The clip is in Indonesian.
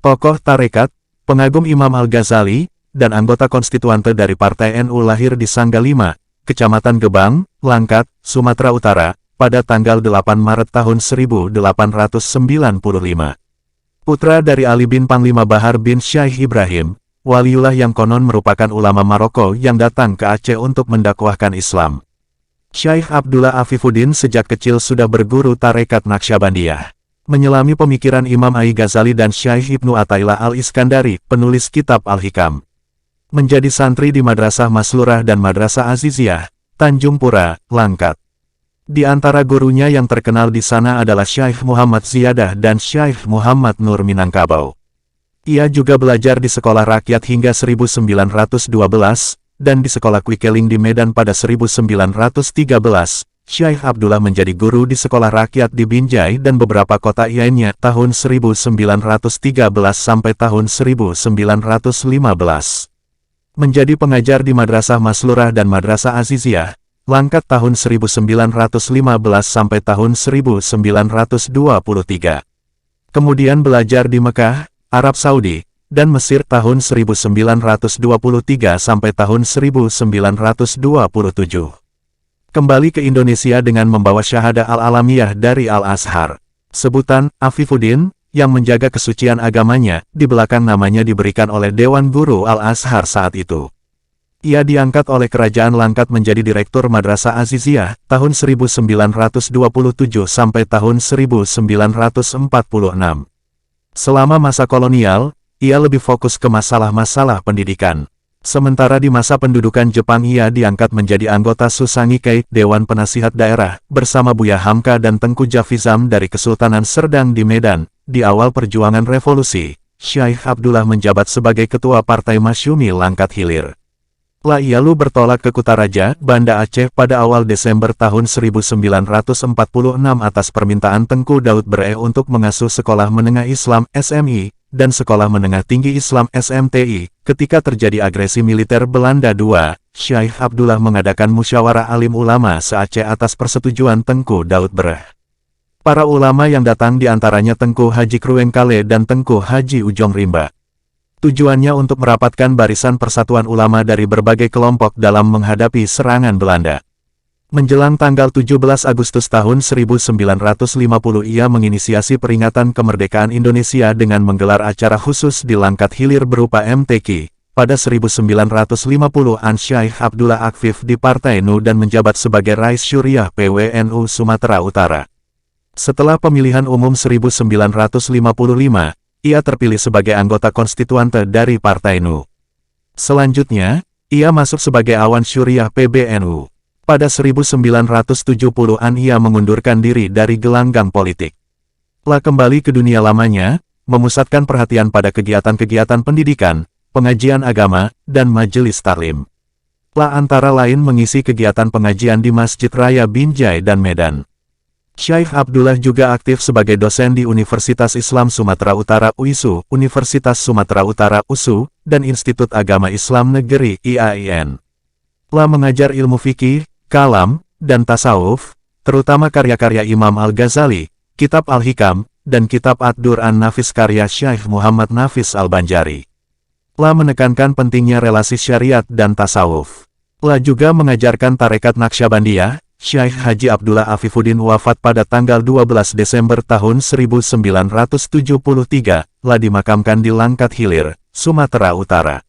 Tokoh tarekat, pengagum Imam Al-Ghazali, dan anggota konstituante dari Partai NU lahir di Sangga 5, Kecamatan Gebang, Langkat, Sumatera Utara, pada tanggal 8 Maret tahun 1895. Putra dari Ali bin Panglima Bahar bin Syekh Ibrahim, waliullah yang konon merupakan ulama Maroko yang datang ke Aceh untuk mendakwahkan Islam. Syekh Abdullah Afifuddin sejak kecil sudah berguru tarekat Naqsyabandiyah. Menyelami pemikiran Imam Al-Ghazali dan Syekh Ibnu Athaillah Al-Iskandari, penulis kitab Al-Hikam. Menjadi santri di Madrasah Maslurah dan Madrasah Aziziyah, Tanjung Pura, Langkat. Di antara gurunya yang terkenal di sana adalah Syekh Muhammad Ziyadah dan Syekh Muhammad Nur Minangkabau. Ia juga belajar di sekolah rakyat hingga 1912, dan di sekolah Kwikeling di Medan pada 1913. Syekh Abdullah menjadi guru di sekolah rakyat di Binjai dan beberapa kota lainnya tahun 1913 sampai tahun 1915. Menjadi pengajar di Madrasah Maslurah dan Madrasah Aziziyah, Langkat tahun 1915 sampai tahun 1923. Kemudian belajar di Mekah, Arab Saudi, dan Mesir tahun 1923 sampai tahun 1927. Kembali ke Indonesia dengan membawa Syahadah Al-Alamiyah dari Al-Azhar. Sebutan Afifuddin, yang menjaga kesucian agamanya, di belakang namanya diberikan oleh Dewan Guru Al-Azhar saat itu. Ia diangkat oleh Kerajaan Langkat menjadi Direktur Madrasah Aziziyah, tahun 1927 sampai tahun 1946. Selama masa kolonial, ia lebih fokus ke masalah-masalah pendidikan. Sementara di masa pendudukan Jepang ia diangkat menjadi anggota Susangikai, Dewan Penasihat Daerah, bersama Buya Hamka dan Tengku Jafizam dari Kesultanan Serdang di Medan. Di awal perjuangan revolusi, Syekh Abdullah menjabat sebagai Ketua Partai Masyumi Langkat Hilir. Lalu bertolak ke Kutaraja, Banda Aceh pada awal Desember tahun 1946 atas permintaan Tengku Daud Bereh untuk mengasuh Sekolah Menengah Islam (SMI), dan Sekolah Menengah Tinggi Islam (SMTI). Ketika terjadi agresi militer Belanda II, Syekh Abdullah mengadakan musyawarah alim ulama se-Aceh atas persetujuan Tengku Daud Bereh. Para ulama yang datang diantaranya Tengku Haji Kruengkale dan Tengku Haji Ujong Rimba. Tujuannya untuk merapatkan barisan persatuan ulama dari berbagai kelompok dalam menghadapi serangan Belanda. Menjelang tanggal 17 Agustus tahun 1950 ia menginisiasi peringatan kemerdekaan Indonesia dengan menggelar acara khusus di Langkat Hilir berupa MTQ. Pada 1950-an Syekh Abdullah aktif di Partai NU dan menjabat sebagai Rais Syuriah PWNU Sumatera Utara. Setelah pemilihan umum 1955, ia terpilih sebagai anggota konstituante dari Partai NU. Selanjutnya, ia masuk sebagai Awan Syuriah PBNU. Pada 1970-an ia mengundurkan diri dari gelanggang politik. Telah kembali ke dunia lamanya, memusatkan perhatian pada kegiatan-kegiatan pendidikan, pengajian agama, dan majelis taklim. Telah antara lain mengisi kegiatan pengajian di Masjid Raya Binjai dan Medan. Syekh Abdullah juga aktif sebagai dosen di Universitas Islam Sumatera Utara UISU, Universitas Sumatera Utara USU, dan Institut Agama Islam Negeri IAIN. Telah mengajar ilmu fikih, kalam, dan tasawuf, terutama karya-karya Imam Al-Ghazali, Kitab Al-Hikam, dan Kitab Ad-Dur An-Nafis karya Syekh Muhammad Nafis Al-Banjari. Telah menekankan pentingnya relasi syariat dan tasawuf. Telah juga mengajarkan tarekat Naqsyabandiyah. Syekh Haji Abdullah Afifuddin wafat pada tanggal 12 Desember tahun 1973, telah dimakamkan di Langkat Hilir, Sumatera Utara.